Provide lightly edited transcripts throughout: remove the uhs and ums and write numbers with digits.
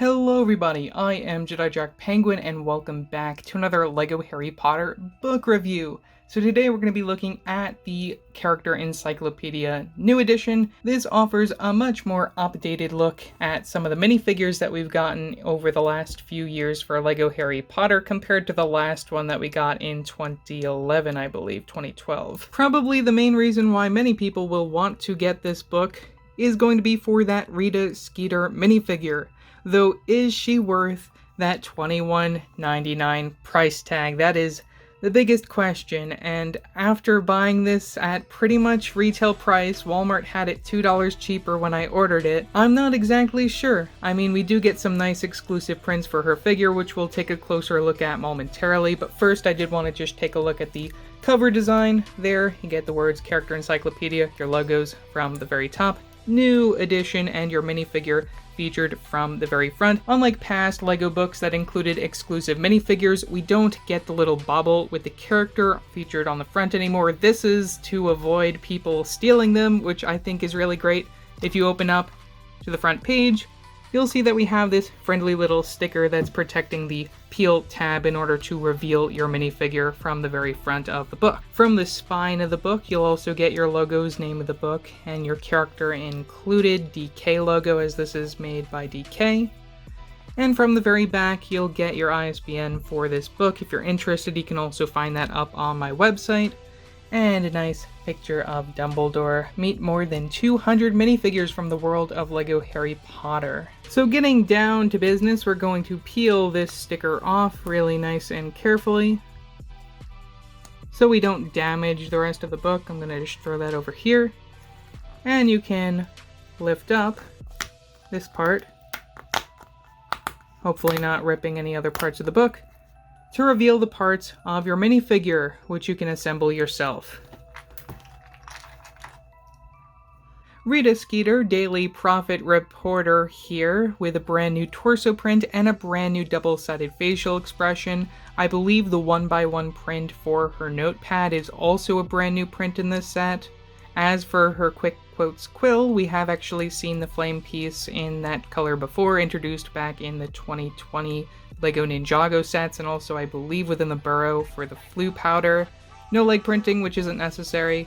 Hello everybody, I am Jedi Jack Penguin and welcome back to another LEGO Harry Potter book review. So today we're going to be looking at the Character Encyclopedia New Edition. This offers a much more updated look at some of the minifigures that we've gotten over the last few years for LEGO Harry Potter compared to the last one that we got in 2011, I believe, 2012. Probably the main reason why many people will want to get this book is going to be for that Rita Skeeter minifigure. Though, is she worth that $21.99 price tag? That is the biggest question, and after buying this at pretty much retail price, Walmart had it $2 cheaper when I ordered it, I'm not exactly sure. I mean, we do get some nice exclusive prints for her figure, which we'll take a closer look at momentarily, but first I did want to just take a look at the cover design. There, you get the words Character Encyclopedia, your logos from the very top, New Edition, and your minifigure featured from the very front. Unlike past LEGO books that included exclusive minifigures, we don't get the little bauble with the character featured on the front anymore. This is to avoid people stealing them, which I think is really great. If you open up to the front page, you'll see that we have this friendly little sticker that's protecting the peel tab in order to reveal your minifigure from the very front of the book. From the spine of the book, you'll also get your logo's name of the book and your character included DK logo, as this is made by DK. And from the very back, you'll get your ISBN for this book. If you're interested, you can also find that up on my website. And a nice picture of Dumbledore. Meet more than 200 minifigures from the world of LEGO Harry Potter. So getting down to business, we're going to peel this sticker off really nice and carefully so we don't damage the rest of the book. I'm going to just throw that over here. And you can lift up this part, hopefully not ripping any other parts of the book, to reveal the parts of your minifigure, which you can assemble yourself. Rita Skeeter, Daily Prophet reporter here, with a brand new torso print and a brand new double-sided facial expression. I believe the 1x1 print for her notepad is also a brand new print in this set. As for her quick quotes quill, we have actually seen the flame piece in that color before, introduced back in the 2020 LEGO Ninjago sets, and also I believe within the burrow for the Floo powder. No leg printing, which isn't necessary.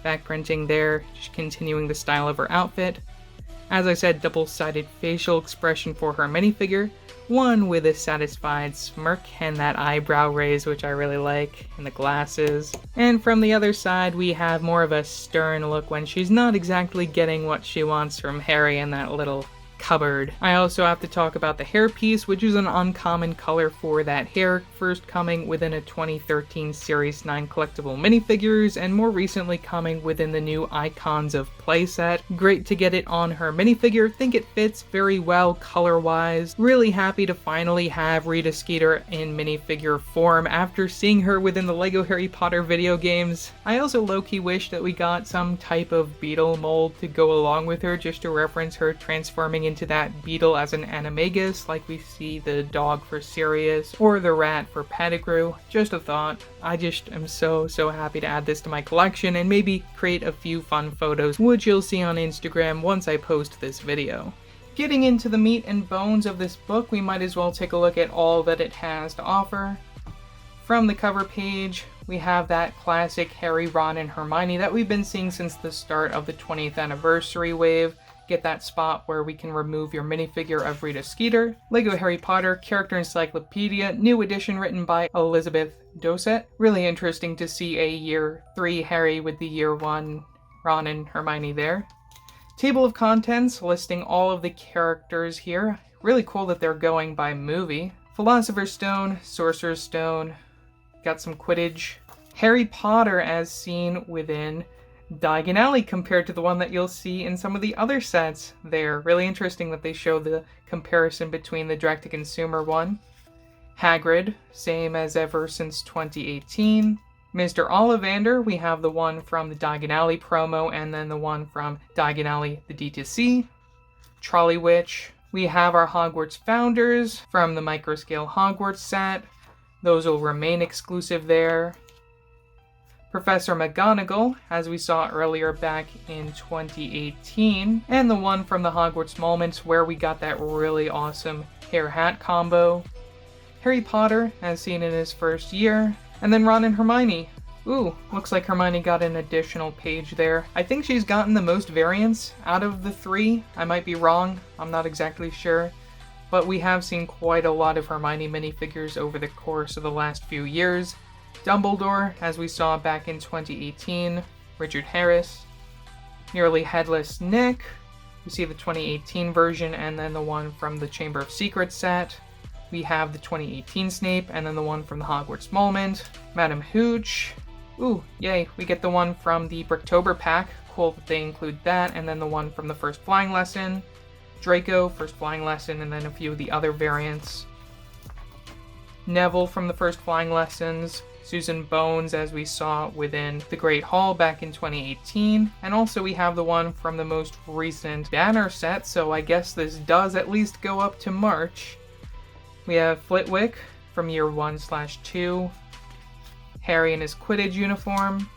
Back printing there, just continuing the style of her outfit. As I said, double-sided facial expression for her minifigure, one with a satisfied smirk and that eyebrow raise, which I really like, and the glasses. And from the other side, we have more of a stern look when she's not exactly getting what she wants from Harry in that little cupboard. I also have to talk about the hairpiece, which is an uncommon color for that hair, first coming within a 2013 Series 9 collectible minifigures, and more recently coming within the new Icons of playset. Great to get it on her minifigure, think it fits very well color-wise. Really happy to finally have Rita Skeeter in minifigure form after seeing her within the LEGO Harry Potter video games. I also low-key wish that we got some type of beetle mold to go along with her, just to reference her transforming into that beetle as an animagus, like we see the dog for Sirius or the rat for Pettigrew. Just a thought. I just am so happy to add this to my collection and maybe create a few fun photos, which you'll see on Instagram once I post this video. Getting into the meat and bones of this book, we might as well take a look at all that it has to offer. From the cover page, we have that classic Harry, Ron, and Hermione that we've been seeing since the start of the 20th anniversary wave. Get that spot where we can remove your minifigure of Rita Skeeter. LEGO Harry Potter Character Encyclopedia New Edition, written by Elizabeth Dossett. Really interesting to see a year 3 Harry with the year 1 Ron and Hermione there. Table of contents listing all of the characters here. Really cool that they're going by movie. Philosopher's Stone, Sorcerer's Stone, got some Quidditch. Harry Potter as seen within Diagon Alley compared to the one that you'll see in some of the other sets there. Really interesting that they show the comparison between the direct-to-consumer one. Hagrid, same as ever since 2018. Mr. Ollivander, we have the one from the Diagon Alley promo and then the one from Diagon Alley, the D2C. Trolley Witch, we have our Hogwarts Founders from the Microscale Hogwarts set. Those will remain exclusive there. Professor McGonagall, as we saw earlier back in 2018, and the one from the Hogwarts Moments where we got that really awesome hair-hat combo. Harry Potter, as seen in his first year, and then Ron and Hermione. Ooh, looks like Hermione got an additional page there. I think she's gotten the most variants out of the three. I might be wrong, I'm not exactly sure. But we have seen quite a lot of Hermione minifigures over the course of the last few years. Dumbledore, as we saw back in 2018, Richard Harris. Nearly Headless Nick, we see the 2018 version and then the one from the Chamber of Secrets set. We have the 2018 Snape and then the one from the Hogwarts Moment. Madam Hooch. Ooh, yay, we get the one from the Bricktober pack. Cool that they include that, and then the one from the First Flying Lesson. Draco, First Flying Lesson, and then a few of the other variants. Neville from the First Flying Lessons. Susan Bones, as we saw within the Great Hall back in 2018. And also we have the one from the most recent banner set, so I guess this does at least go up to March. We have Flitwick from year 1/2. Harry in his Quidditch uniform.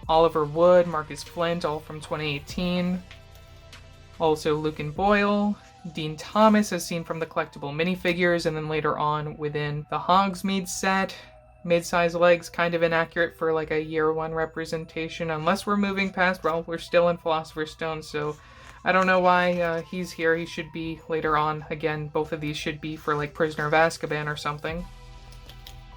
Oliver Wood, Marcus Flint, all from 2018. Also Luke and Boyle. Dean Thomas, as seen from the collectible minifigures, and then later on within the Hogsmeade set. Mid-size legs, kind of inaccurate for like a year 1 representation, unless we're moving past, well, we're still in Philosopher's Stone, so I don't know why he's here. He should be later on. Again, both of these should be for like Prisoner of Azkaban or something.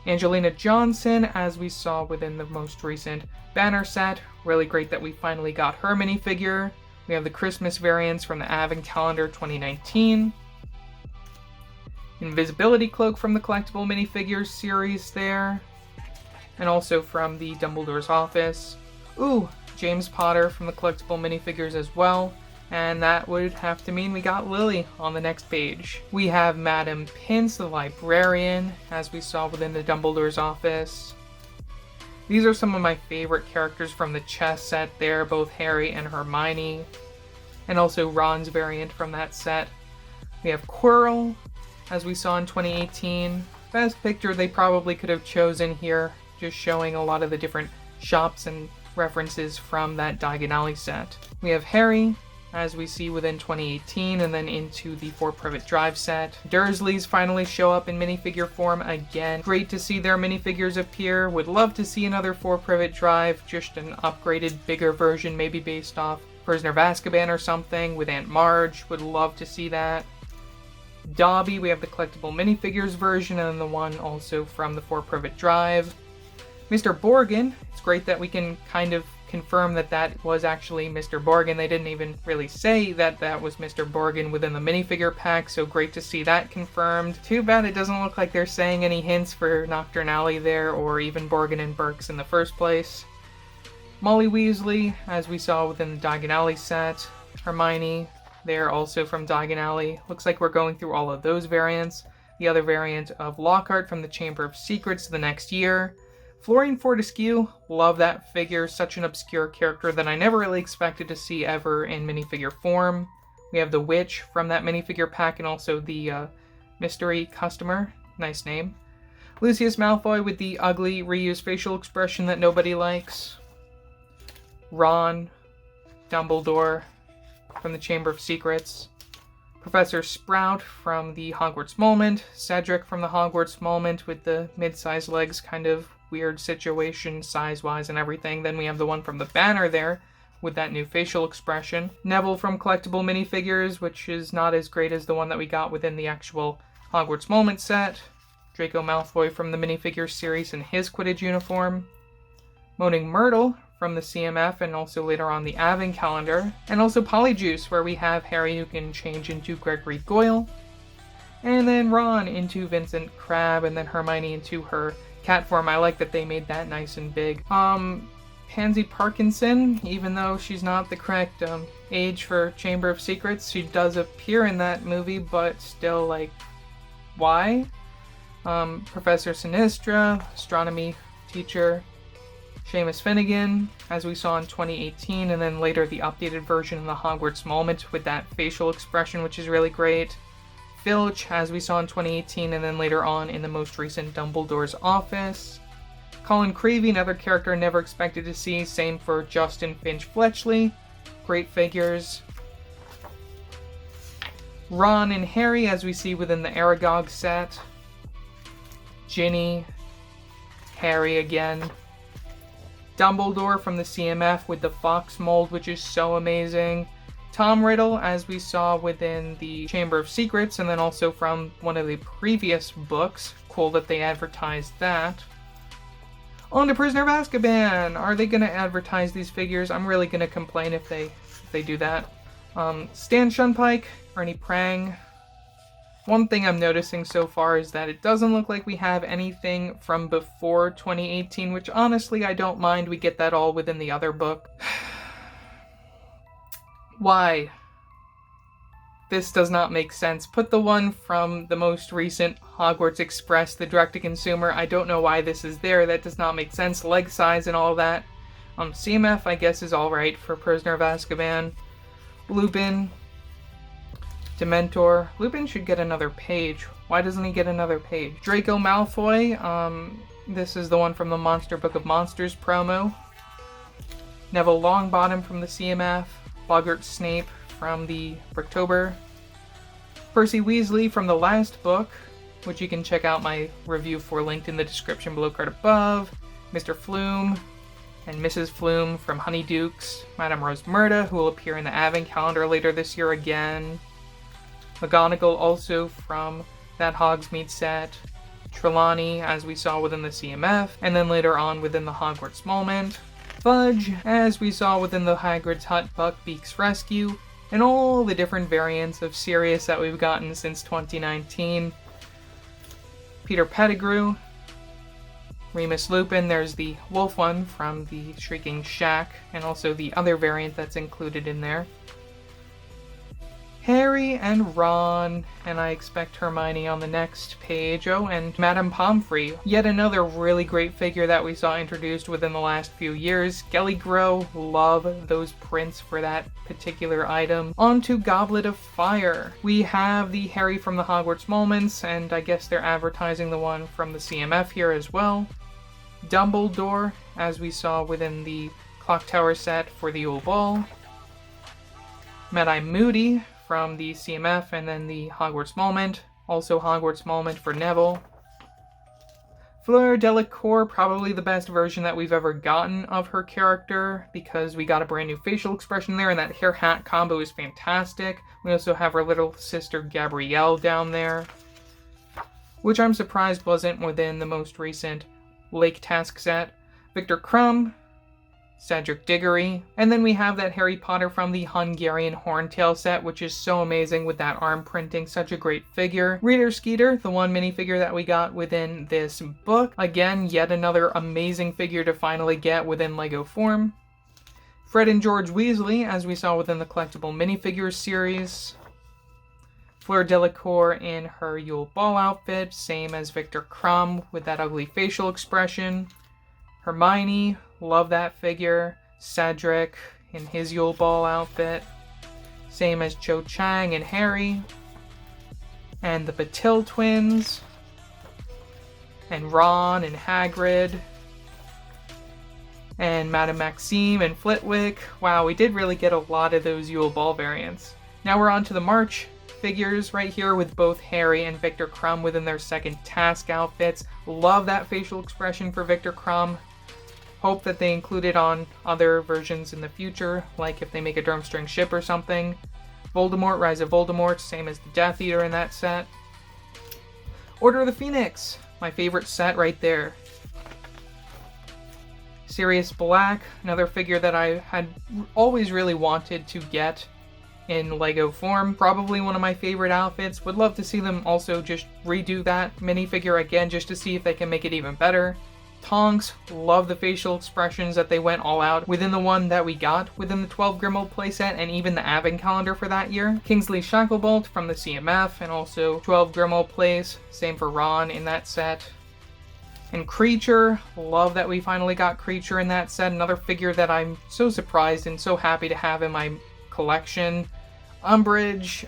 Angelina Johnson, as we saw within the most recent banner set. Really great that we finally got her minifigure. We have the Christmas variants from the Advent Calendar 2019. Invisibility Cloak from the collectible minifigures series there. And also from the Dumbledore's Office. Ooh, James Potter from the collectible minifigures as well. And that would have to mean we got Lily on the next page. We have Madam Pince, the librarian, as we saw within the Dumbledore's Office. These are some of my favorite characters from the chess set there, both Harry and Hermione. And also Ron's variant from that set. We have Quirrell, as we saw in 2018. Best picture they probably could have chosen here, just showing a lot of the different shops and references from that Diagon Alley set. We have Harry, as we see within 2018, and then into the For Privet Drive set. Dursleys finally show up in minifigure form again. Great to see their minifigures appear. Would love to see another For Privet Drive, just an upgraded, bigger version, maybe based off Prisoner of Azkaban or something, with Aunt Marge. Would love to see that. Dobby, we have the collectible minifigures version, and then the one also from the For Privet Drive. Mr. Borgin, it's great that we can kind of confirm that that was actually Mr. Borgin. They didn't even really say that that was Mr. Borgin within the minifigure pack, so great to see that confirmed. Too bad it doesn't look like they're saying any hints for Nocturne Alley there, or even Borgin and Burks in the first place. Molly Weasley, as we saw within the Diagon Alley set. Hermione, they're also from Diagon Alley. Looks like we're going through all of those variants. The other variant of Lockhart from the Chamber of Secrets the next year. Florian Fortescue, love that figure. Such an obscure character that I never really expected to see ever in minifigure form. We have the Witch from that minifigure pack, and also the Mystery Customer. Nice name. Lucius Malfoy with the ugly reused facial expression that nobody likes. Ron, Dumbledore from the Chamber of Secrets. Professor Sprout from the Hogwarts Moment. Cedric from the Hogwarts Moment with the mid-sized legs, kind of weird situation size-wise and everything. Then we have the one from the banner there with that new facial expression. Neville from collectible minifigures, which is not as great as the one that we got within the actual Hogwarts Moment set. Draco Malfoy from the minifigure series in his Quidditch uniform. Moaning Myrtle from the CMF and also later on the Advent Calendar. And also Polyjuice, where we have Harry who can change into Gregory Goyle. And then Ron into Vincent Crabbe, and then Hermione into her cat form. I like that they made that nice and big. Pansy Parkinson, even though she's not the correct age for Chamber of Secrets, she does appear in that movie, but still, like, why? Professor Sinistra, astronomy teacher. Seamus Finnegan, as we saw in 2018, and then later the updated version in the Hogwarts Moment with that facial expression, which is really great. Filch, as we saw in 2018, and then later on in the most recent Dumbledore's Office. Colin Creevy, another character I never expected to see. Same for Justin Finch Fletchley. Great figures. Ron and Harry, as we see within the Aragog set. Ginny. Harry again. Dumbledore from the CMF with the Fox mold, which is so amazing. Tom Riddle, as we saw within the Chamber of Secrets, and then also from one of the previous books. Cool that they advertised that. On to Prisoner of Azkaban! Are they going to advertise these figures? I'm really going to complain if they do that. Stan Shunpike, Ernie Prang. One thing I'm noticing so far is that it doesn't look like we have anything from before 2018, which honestly I don't mind. We get that all within the other book. Why? This does not make sense. Put the one from the most recent Hogwarts Express, the direct-to-consumer. I don't know why this is there. That does not make sense. Leg size and all that. CMF, I guess, is alright for Prisoner of Azkaban. Lupin. Dementor. Lupin should get another page. Why doesn't he get another page? Draco Malfoy. This is the one from the Monster Book of Monsters promo. Neville Longbottom from the CMF. Boggart Snape from the Bricktober. Percy Weasley from the last book, which you can check out my review for linked in the description below card above. Mr. Flume and Mrs. Flume from Honeydukes. Madame Rosmerta, who will appear in the Advent calendar later this year again. McGonagall also from that Hogsmeade set. Trelawney, as we saw within the CMF, and then later on within the Hogwarts Moment. Fudge, as we saw within the Hagrid's Hut Buckbeak's Rescue, and all the different variants of Sirius that we've gotten since 2019. Peter Pettigrew, Remus Lupin, there's the wolf one from the Shrieking Shack, and also the other variant that's included in there. Harry and Ron, and I expect Hermione on the next page. Oh, and Madame Pomfrey, yet another really great figure that we saw introduced within the last few years. Gelly Grow, love those prints for that particular item. On to Goblet of Fire. We have the Harry from the Hogwarts Moments, and I guess they're advertising the one from the CMF here as well. Dumbledore, as we saw within the Clock Tower set for the Yule Ball. Mad-Eye Moody from the CMF and then the Hogwarts Moment. Also Hogwarts Moment for Neville. Fleur Delacour, probably the best version that we've ever gotten of her character because we got a brand new facial expression there and that hair hat combo is fantastic. We also have her little sister Gabrielle down there, which I'm surprised wasn't within the most recent Lake Task set. Victor Crumb, Cedric Diggory, and then we have that Harry Potter from the Hungarian Horntail set, which is so amazing with that arm printing, such a great figure. Rita Skeeter, the one minifigure that we got within this book. Again, yet another amazing figure to finally get within LEGO form. Fred and George Weasley, as we saw within the collectible minifigures series. Fleur Delacour in her Yule Ball outfit, same as Victor Crumb with that ugly facial expression. Hermione, love that figure. Cedric in his Yule Ball outfit. Same as Cho Chang and Harry. And the Patil twins. And Ron and Hagrid. And Madame Maxime and Flitwick. Wow, we did really get a lot of those Yule Ball variants. Now we're on to the March figures right here with both Harry and Victor Crumb within their second task outfits. Love that facial expression for Victor Crumb. Hope that they include it on other versions in the future, like if they make a Durmstrang ship or something. Voldemort, Rise of Voldemort, same as the Death Eater in that set. Order of the Phoenix, my favorite set right there. Sirius Black, another figure that I had always really wanted to get in LEGO form. Probably one of my favorite outfits. Would love to see them also just redo that minifigure again just to see if they can make it even better. Tonks, love the facial expressions that they went all out within the one that we got within the 12 Grimmauld playset and even the Advent calendar for that year. Kingsley Shacklebolt from the CMF and also 12 Grimmauld plays, same for Ron in that set. And Creature, love that we finally got Creature in that set, another figure that I'm so surprised and so happy to have in my collection. Umbridge,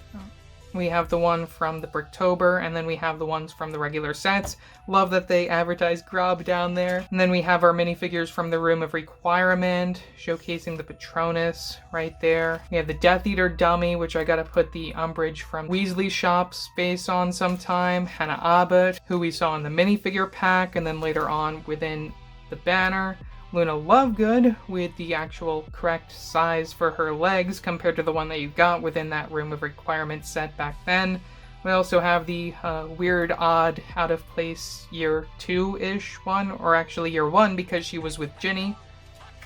We have the one from the Bricktober, and then we have the ones from the regular sets. Love that they advertise Grob down there. And then we have our minifigures from the Room of Requirement, showcasing the Patronus right there. We have the Death Eater dummy, which I gotta put the Umbridge from Weasley Shop's face on sometime. Hannah Abbott, who we saw in the minifigure pack, and then later on within the banner. Luna Lovegood with the actual correct size for her legs compared to the one that you got within that Room of Requirement set back then. We also have the weird, odd, out of place year 2-ish one, or actually year 1 because she was with Ginny.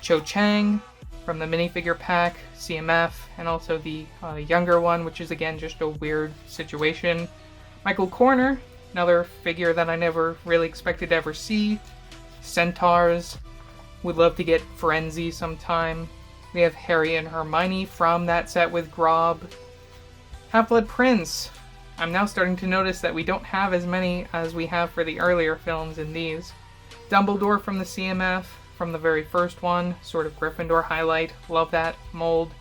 Cho Chang from the minifigure pack, CMF, and also the younger one, which is again just a weird situation. Michael Corner, another figure that I never really expected to ever see. Centaurs. Would love to get Frenzy sometime. We have Harry and Hermione from that set with Grob. Half-Blood Prince. I'm now starting to notice that we don't have as many as we have for the earlier films in these. Dumbledore from the CMF, from the very first one, sort of Gryffindor highlight. Love that mold.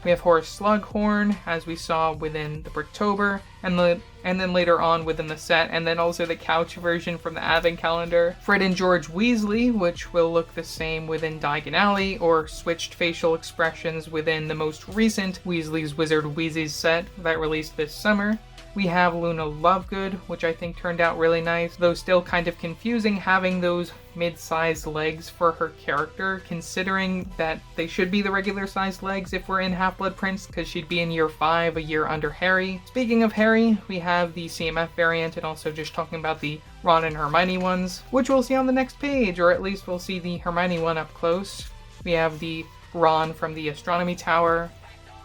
We have Horace Slughorn, as we saw within the Bricktober, and then later on within the set, and then also the couch version from the Advent Calendar. Fred and George Weasley, which will look the same within Diagon Alley, or switched facial expressions within the most recent Weasley's Wizard Wheezy's set that released this summer. We have Luna Lovegood, which I think turned out really nice, though still kind of confusing having those mid-sized legs for her character, considering that they should be the regular-sized legs if we're in Half-Blood Prince, because she'd be in year 5, a year under Harry. Speaking of Harry, we have the CMF variant, and also just talking about the Ron and Hermione ones, which we'll see on the next page, or at least we'll see the Hermione one up close. We have the Ron from the Astronomy Tower,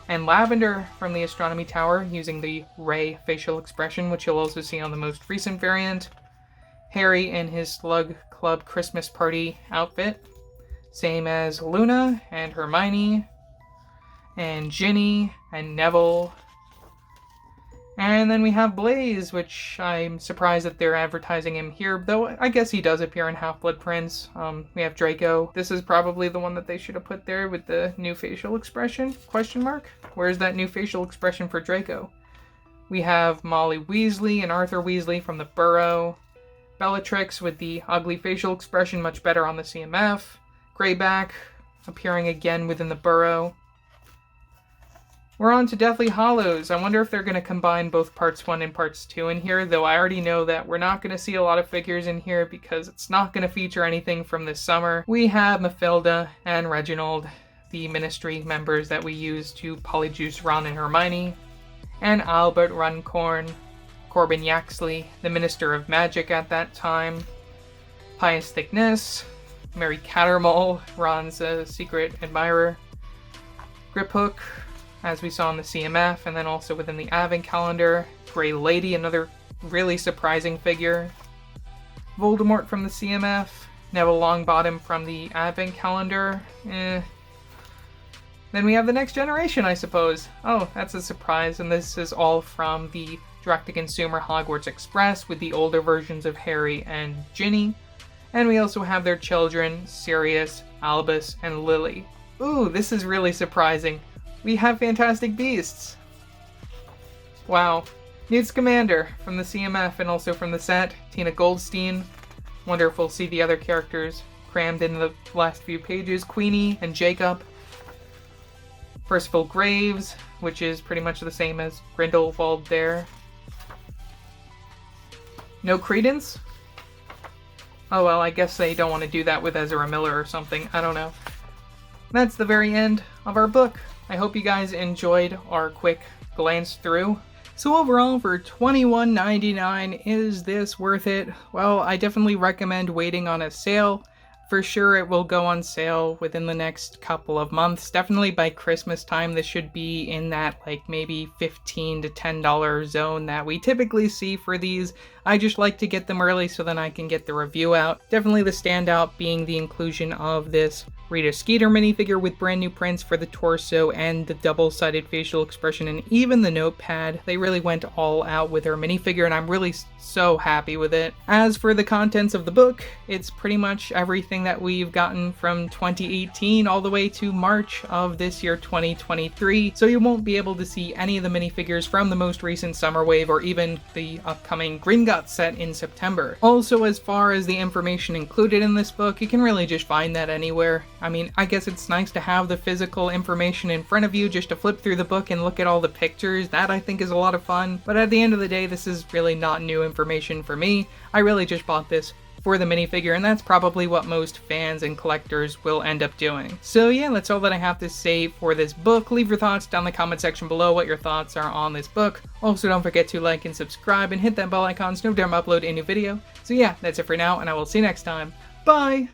and Lavender from the Astronomy Tower using the Ray facial expression, which you'll also see on the most recent variant. Harry in his Slug Club Christmas Party outfit, same as Luna and Hermione and Ginny and Neville. And then we have Blaze, which I'm surprised that they're advertising him here, though I guess he does appear in Half-Blood Prince. We have Draco. This is probably the one that they should have put there with the new facial expression, question mark? Where's that new facial expression for Draco? We have Molly Weasley and Arthur Weasley from the Burrow. Bellatrix with the ugly facial expression, much better on the CMF. Greyback appearing again within the Burrow. We're on to Deathly Hallows. I wonder if they're going to combine both parts 1 and parts 2 in here, though I already know that we're not going to see a lot of figures in here because it's not going to feature anything from this summer. We have Mafilda and Reginald, the Ministry members that we use to polyjuice Ron and Hermione, and Albert Runcorn, Corbin Yaxley, the Minister of Magic at that time, Pious Thickness, Mary Cattermole, Ron's secret admirer, Griphook, as we saw in the CMF, and then also within the Advent Calendar, Grey Lady, another really surprising figure, Voldemort from the CMF, Neville Longbottom from the Advent Calendar, Then we have the Next Generation, I suppose. Oh, that's a surprise, and this is all from the direct-to-consumer Hogwarts Express with the older versions of Harry and Ginny. And we also have their children, Sirius, Albus, and Lily. Ooh, this is really surprising. We have Fantastic Beasts. Wow. Newt Scamander from the CMF and also from the set. Tina Goldstein. Wonder if we'll see the other characters crammed in the last few pages. Queenie and Jacob. Percival Graves, which is pretty much the same as Grindelwald there. No Credence? Oh well, I guess they don't want to do that with Ezra Miller or something. I don't know. That's the very end of our book. I hope you guys enjoyed our quick glance through. So overall, for $21.99, is this worth it? Well, I definitely recommend waiting on a sale. For sure, it will go on sale within the next couple of months. Definitely by Christmas time, this should be in that like maybe $15 to $10 zone that we typically see for these. I just like to get them early so then I can get the review out. Definitely the standout being the inclusion of this Rita Skeeter minifigure with brand new prints for the torso and the double-sided facial expression and even the notepad. They really went all out with her minifigure and I'm really so happy with it. As for the contents of the book, it's pretty much everything that we've gotten from 2018 all the way to March of this year 2023, so you won't be able to see any of the minifigures from the most recent Summer Wave or even the upcoming Gringotts set in September. Also, as far as the information included in this book, you can really just find that anywhere. I mean, I guess it's nice to have the physical information in front of you just to flip through the book and look at all the pictures. That I think is a lot of fun, but at the end of the day, this is really not new information for me. I really just bought this for the minifigure, and that's probably what most fans and collectors will end up doing. So yeah, that's all that I have to say for this book. Leave your thoughts down in the comment section below what your thoughts are on this book. Also, don't forget to like and subscribe and hit that bell icon so you never upload a new video. So yeah, that's it for now, and I will see you next time. Bye!